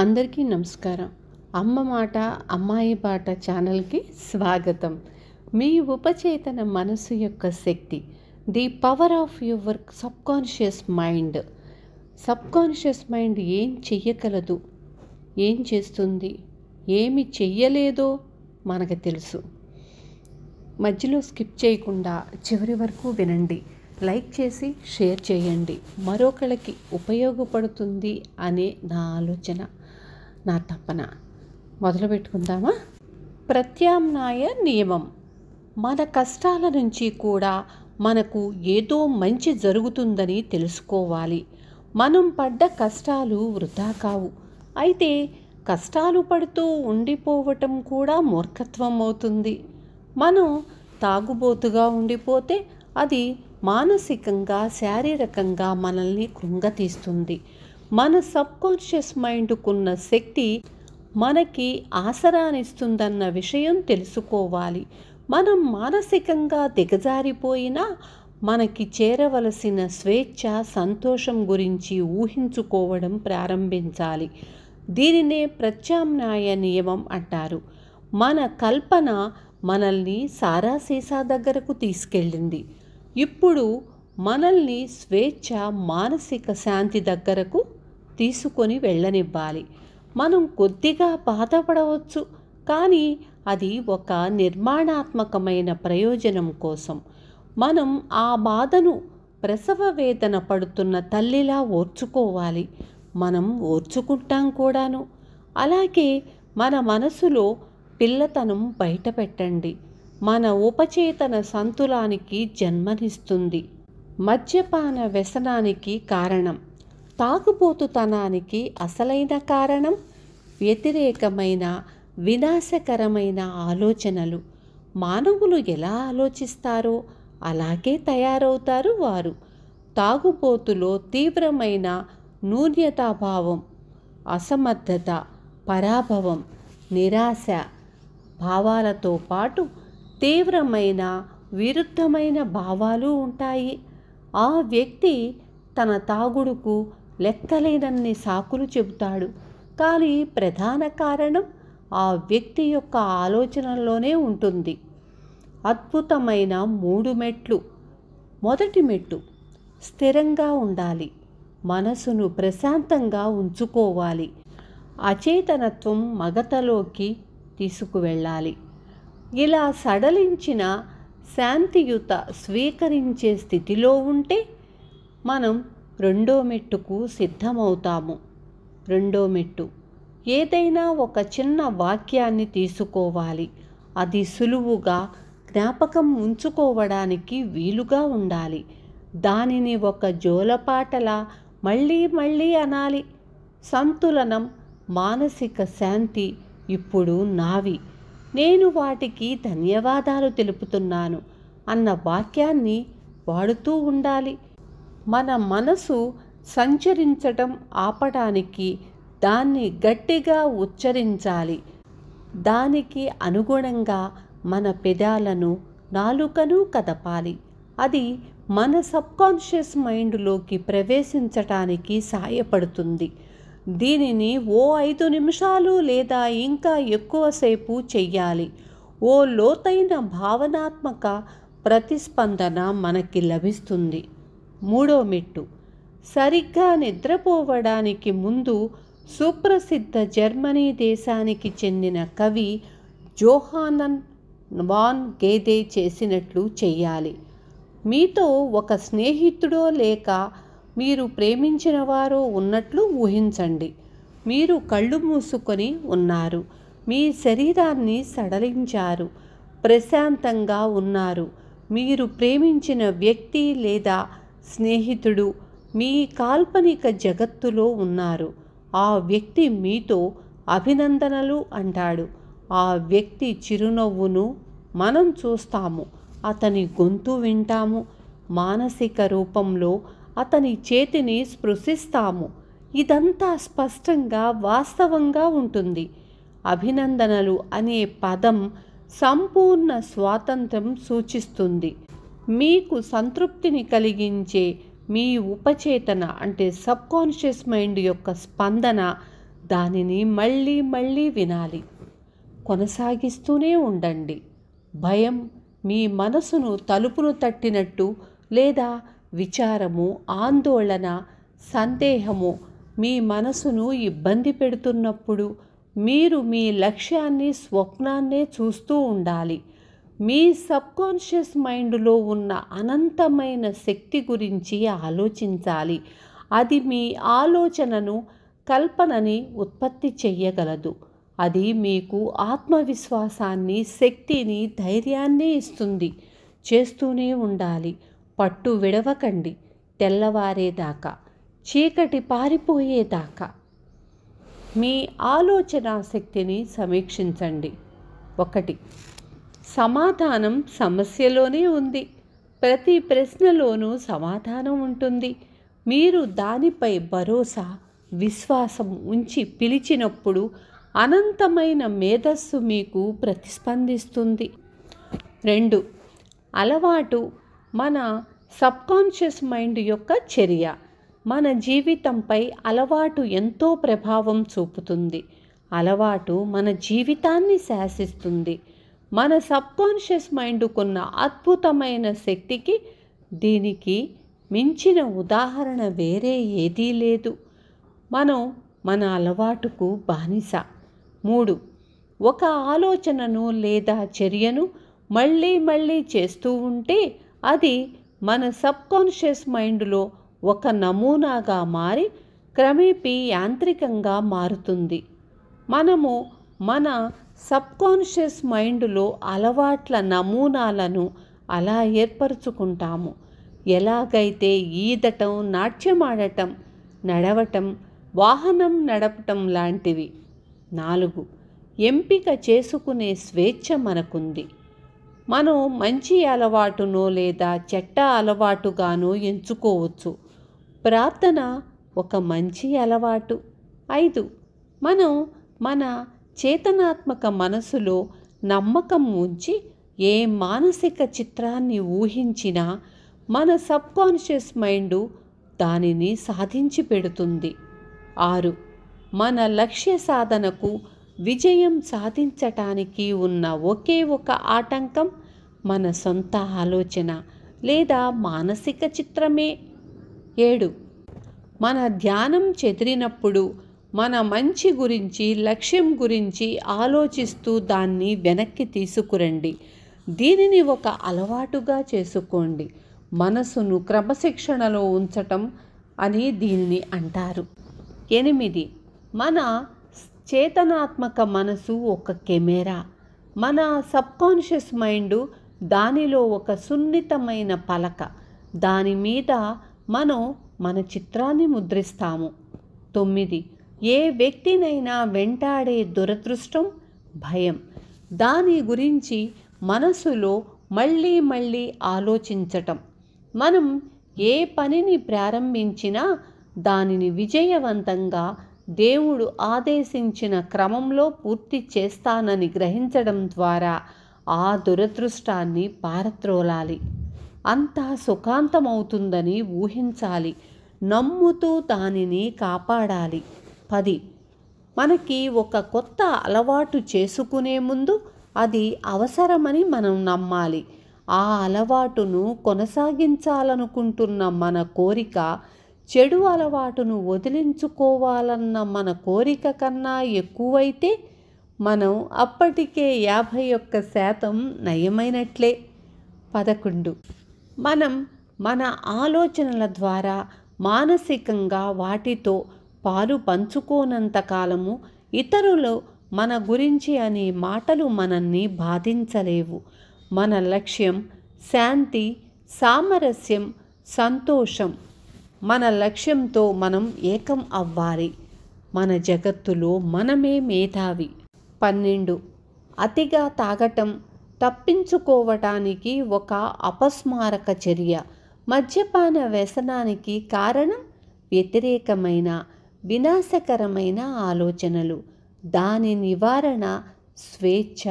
అందరికీ నమస్కారం. అమ్మ మాట అమ్మాయి బాట ఛానల్కి స్వాగతం. మీ ఉపచేతన మనసు యొక్క శక్తి, the power of your subconscious mind. Subconscious mind ఏం చెయ్యగలదు, ఏం చేస్తుంది, ఏమి చెయ్యలేదో మనకు తెలుసు. మధ్యలో స్కిప్ చేయకుండా చివరి వరకు వినండి. లైక్ చేసి షేర్ చేయండి. మరొకళ్ళకి ఉపయోగపడుతుంది అనే నా ఆలోచన, నా తపన. మొదలు పెట్టుకుందామా? ప్రత్యామ్నాయ నియమం. మన కష్టాల నుంచి కూడా మనకు ఏదో మంచి జరుగుతుందని తెలుసుకోవాలి. మనం పడ్డ కష్టాలు వృధా కావు. అయితే కష్టాలు పడుతూ ఉండిపోవటం కూడా మూర్ఖత్వం అవుతుంది. మనం తాగుబోతుగా ఉండిపోతే అది మానసికంగా, శారీరకంగా మనల్ని కృంగతీస్తుంది. మన సబ్కాన్షియస్ మైండ్కున్న శక్తి మనకి ఆసరానిస్తుందన్న విషయం తెలుసుకోవాలి. మనం మానసికంగా దిగజారిపోయినా మనకి చేరవలసిన స్వేచ్ఛ, సంతోషం గురించి ఊహించుకోవడం ప్రారంభించాలి. దీనినే ప్రత్యామ్నాయ నియమం అంటారు. మన కల్పన మనల్ని సారాసీసా దగ్గరకు తీసుకెళ్ళింది. ఇప్పుడు మనల్ని స్వేచ్ఛ, మానసిక శాంతి దగ్గరకు తీసుకొని వెళ్ళనివ్వాలి. మనం కొద్దిగా బాధపడవచ్చు, కానీ అది ఒక నిర్మాణాత్మకమైన ప్రయోజనం కోసం. మనం ఆ బాధను ప్రసవ వేదన పడుతున్న తల్లిలా ఓర్చుకోవాలి. మనం ఓర్చుకుంటాం కూడాను. అలాగే మన మనసులో పిల్లతనం బయట పెట్టండి. మన ఉపచేతన సంతులానికి జన్మనిస్తుంది. మద్యపాన వ్యసనానికి కారణం, తాగుబోతుతనానికి అసలైన కారణం వ్యతిరేకమైన, వినాశకరమైన ఆలోచనలు. మానవులు ఎలా ఆలోచిస్తారో అలాగే తయారవుతారు వారు. తాగుబోతులో తీవ్రమైన న్యూనతాభావం, అసమర్థత, పరాభవం, నిరాశ భావాలతో పాటు తీవ్రమైన విరుద్ధమైన భావాలు ఉంటాయి. ఆ వ్యక్తి తన తాగుడుకు లెక్కలేనన్ని సాకులు చెబుతాడు. కానీ ప్రధాన కారణం ఆ వ్యక్తి యొక్క ఆలోచనలోనే ఉంటుంది. అద్భుతమైన 3 మెట్లు. మొదటి మెట్టు, స్థిరంగా ఉండాలి. మనసును ప్రశాంతంగా ఉంచుకోవాలి. అచేతనత్వం మగతలోకి తీసుకువెళ్ళాలి. ఇలా సడలించిన శాంతియుత స్వీకరించే స్థితిలో ఉంటే మనం రెండో మెట్టుకు సిద్ధమవుతాము. రెండో మెట్టు, ఏదైనా ఒక చిన్న వాక్యాన్ని తీసుకోవాలి. అది సులువుగా జ్ఞాపకం ఉంచుకోవడానికి వీలుగా ఉండాలి. దానిని ఒక జోలపాటలా మళ్ళీ మళ్ళీ అనాలి. సంతులనం, మానసిక శాంతి ఇప్పుడు నావి, నేను వాటికి ధన్యవాదాలు తెలుపుతున్నాను అన్న వాక్యాన్ని వాడుతూ ఉండాలి. మన మనసు సంచరించటం ఆపడానికి దాన్ని గట్టిగా ఉచ్చరించాలి. దానికి అనుగుణంగా మన పెదాలను, నాలుకను కదపాలి. అది మన సబ్కాన్షియస్ మైండ్లోకి ప్రవేశించటానికి సాయపడుతుంది. దీనిని ఓ 5 నిమిషాలు లేదా ఇంకా ఎక్కువసేపు చెయ్యాలి. ఓ లోతైన భావనాత్మక ప్రతిస్పందన మనకి లభిస్తుంది. మూడో మెట్టు, సరిగ్గా నిద్రపోవడానికి ముందు సుప్రసిద్ధ జర్మనీ దేశానికి చెందిన కవి జోహానన్ వాన్ గేదే చేసినట్లు చెయ్యాలి. మీతో ఒక స్నేహితుడో లేక మీరు ప్రేమించిన వారో ఉన్నట్లు ఊహించండి. మీరు కళ్ళు మూసుకొని ఉన్నారు. మీ శరీరాన్ని సడలించారు. ప్రశాంతంగా ఉన్నారు. మీరు ప్రేమించిన వ్యక్తి లేదా స్నేహితుడు మీ కాల్పనిక జగత్తులో ఉన్నారు. ఆ వ్యక్తి మీతో అభినందనలు అంటాడు. ఆ వ్యక్తి చిరునవ్వును మనం చూస్తాము. అతని గొంతు వింటాము. మానసిక రూపంలో అతని చేతిని స్పృశిస్తాము. ఇదంతా స్పష్టంగా, వాస్తవంగా ఉంటుంది. అభినందనలు అనే పదం సంపూర్ణ స్వాతంత్రం సూచిస్తుంది. మీకు సంతృప్తిని కలిగించే మీ ఉపచేతన అంటే సబ్కాన్షియస్ మైండ్ యొక్క స్పందన దానిని మళ్ళీ మళ్ళీ వినాలి. కొనసాగిస్తూనే ఉండండి. భయం మీ మనసును తలుపును తట్టినట్టు, లేదా విచారము, ఆందోళన, సందేహము మీ మనసును ఇబ్బంది పెడుతున్నప్పుడు మీరు మీ లక్ష్యాన్ని, స్వప్నాన్నే చూస్తూ ఉండాలి. మీ సబ్కాన్షియస్ మైండ్లో ఉన్న అనంతమైన శక్తి గురించి ఆలోచించాలి. అది మీ ఆలోచనను, కల్పనని ఉత్పత్తి చెయ్యగలదు. అది మీకు ఆత్మవిశ్వాసాన్ని, శక్తిని, ధైర్యాన్ని ఇస్తుంది. చేస్తూనే ఉండాలి. పట్టు విడవకండి. తెల్లవారేదాకా, చీకటి పారిపోయేదాకా. మీ ఆలోచన శక్తిని సమీక్షించండి. 1. సమాధానం సమస్యలోనే ఉంది. ప్రతి ప్రశ్నలోనూ సమాధానం ఉంటుంది. మీరు దానిపై భరోసా, విశ్వాసం ఉంచి పిలిచినప్పుడు అనంతమైన మేధస్సు మీకు ప్రతిస్పందిస్తుంది. 2. అలవాటు మన సబ్కాన్షియస్ మైండ్ యొక్క చర్య. మన జీవితంపై అలవాటు ఎంతో ప్రభావం చూపుతుంది. అలవాటు మన జీవితాన్ని శాసిస్తుంది. మన సబ్కాన్షియస్ మైండ్కున్న అద్భుతమైన శక్తికి దీనికి మించిన ఉదాహరణ వేరే ఏదీ లేదు. మనం మన అలవాటుకు బానిస. 3. ఒక ఆలోచనను లేదా చర్యను మళ్ళీ మళ్ళీ చేస్తూ ఉంటే అది మన సబ్కాన్షియస్ మైండ్లో ఒక నమూనాగా మారి క్రమేపీ యాంత్రికంగా మారుతుంది. మనము మన సబ్కాన్షియస్ మైండ్లో అలవాట్ల నమూనాలను అలా ఏర్పరచుకుంటాము. ఎలాగైతే ఈదటం, నాట్యమాడటం, నడవటం, వాహనం నడపటం లాంటివి. 4. ఎంపిక చేసుకునే స్వేచ్ఛ మనకుంది. మనం మంచి అలవాటునో లేదా చెడ్డ అలవాటుగానో ఎంచుకోవచ్చు. ప్రార్థన ఒక మంచి అలవాటు. 5. మనం మన చేతనాత్మక మనసులో నమ్మకం ఉంచి ఏ మానసిక చిత్రాన్ని ఊహించినా మన సబ్కాన్షియస్ మైండ్ దానిని సాధించి పెడుతుంది. 6. మన లక్ష్య సాధనకు, విజయం సాధించటానికి ఉన్న ఒకే ఒక ఆటంకం మన సొంత ఆలోచన లేదా మానసిక చిత్రమే. 7. మన ధ్యానం చెదిరినప్పుడు మన మంచి గురించి, లక్ష్యం గురించి ఆలోచిస్తూ దాన్ని వెనక్కి తీసుకురండి. దీనిని ఒక అలవాటుగా చేసుకోండి. మనసును క్రమశిక్షణలో ఉంచటం అని దీనిని అంటారు. 8. మన చేతనాత్మక మనసు ఒక కెమెరా. మన సబ్కాన్షియస్ మైండ్ దానిలో ఒక సున్నితమైన పలక. దాని మీద మనం మన చిత్రాన్ని ముద్రిస్తాము. 9. ఏ వ్యక్తినైనా వెంటాడే దురదృష్టం, భయం. దాని గురించి మనసులో మళ్ళీ మళ్ళీ ఆలోచించటం. మనం ఏ పనిని ప్రారంభించినా దానిని విజయవంతంగా దేవుడు ఆదేశించిన క్రమంలో పూర్తి చేస్తానని గ్రహించడం ద్వారా ఆ దురదృష్టాన్ని పారత్రోలాలి. అంతా సుఖాంతమవుతుందని ఊహించాలి. నమ్ముతూ దానిని కాపాడాలి. 10. మనకి ఒక కొత్త అలవాటు చేసుకునే ముందు అది అవసరమని మనం నమ్మాలి. ఆ అలవాటును కొనసాగించాలనుకుంటున్న మన కోరిక చెడు అలవాటును వదిలించుకోవాలన్న మన కోరిక కన్నా ఎక్కువైతే మనం అప్పటికే 51% నయమైనట్లే. 11. మనం మన ఆలోచనల ద్వారా మానసికంగా వాటితో పాలు పంచుకోనంత కాలము ఇతరులు మన గురించి అనే మాటలు మనల్ని బాధించలేవు. మన లక్ష్యం శాంతి, సామరస్యం, సంతోషం. మన లక్ష్యంతో మనం ఏకం అవ్వాలి. మన జగత్తులో మనమే మేధావి. 12. అతిగా తాగటం తప్పించుకోవటానికి ఒక అపస్మారక చర్య. మద్యపాన వ్యసనానికి కారణం వ్యతిరేకమైన, వినాశకరమైన ఆలోచనలు. దాని నివారణ స్వేచ్ఛ,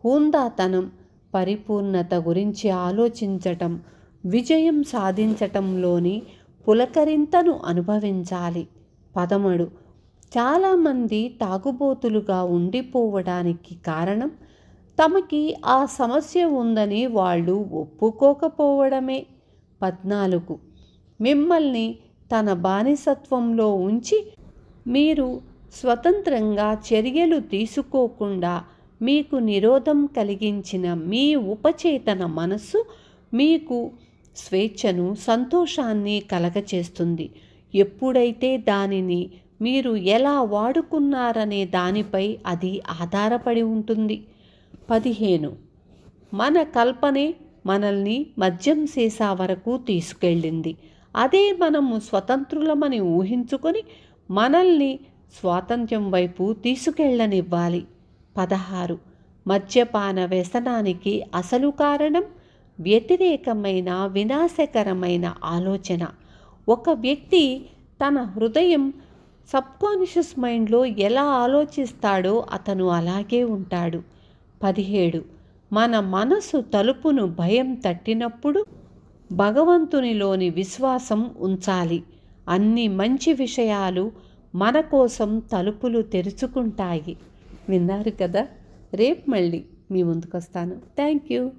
హుందాతనం, పరిపూర్ణత గురించి ఆలోచించటం, విజయం సాధించటంలోని పులకరింతను అనుభవించాలి. 13. చాలామంది తాగుబోతులుగా ఉండిపోవడానికి కారణం తమకి ఆ సమస్య ఉందని వాళ్ళు ఒప్పుకోకపోవడమే. 14. మిమ్మల్ని తన బానిసత్వంలో ఉంచి మీరు స్వతంత్రంగా చర్యలు తీసుకోకుండా మీకు నిరోధం కలిగించిన మీ ఉపచేతన మనస్సు మీకు స్వేచ్ఛను, సంతోషాన్ని కలగచేస్తుంది. ఎప్పుడైతే దానిని మీరు ఎలా వాడుకున్నారనే దానిపై అది ఆధారపడి ఉంటుంది. 15. మన కల్పనే మనల్ని మద్యం సీసా వరకు తీసుకెళ్ళింది. అదే మనము స్వతంత్రులమని ఊహించుకొని మనల్ని స్వాతంత్ర్యం వైపు తీసుకెళ్ళనివ్వాలి. 16. మద్యపాన వ్యసనానికి అసలు కారణం వ్యతిరేకమైన వినాశకరమైన ఆలోచన. ఒక వ్యక్తి తన హృదయం సబ్కాన్షియస్ మైండ్లో ఎలా ఆలోచిస్తాడో అతను అలాగే ఉంటాడు. 17. మన మనసు తలుపును భయం తట్టినప్పుడు భగవంతునిలోని విశ్వాసం ఉంచాలి. అన్ని మంచి విషయాలు మన కోసం తలుపులు తెరుచుకుంటాయి. విన్నారు కదా? రేపు మళ్ళీ మీ ముందుకు వస్తాను. Thank you.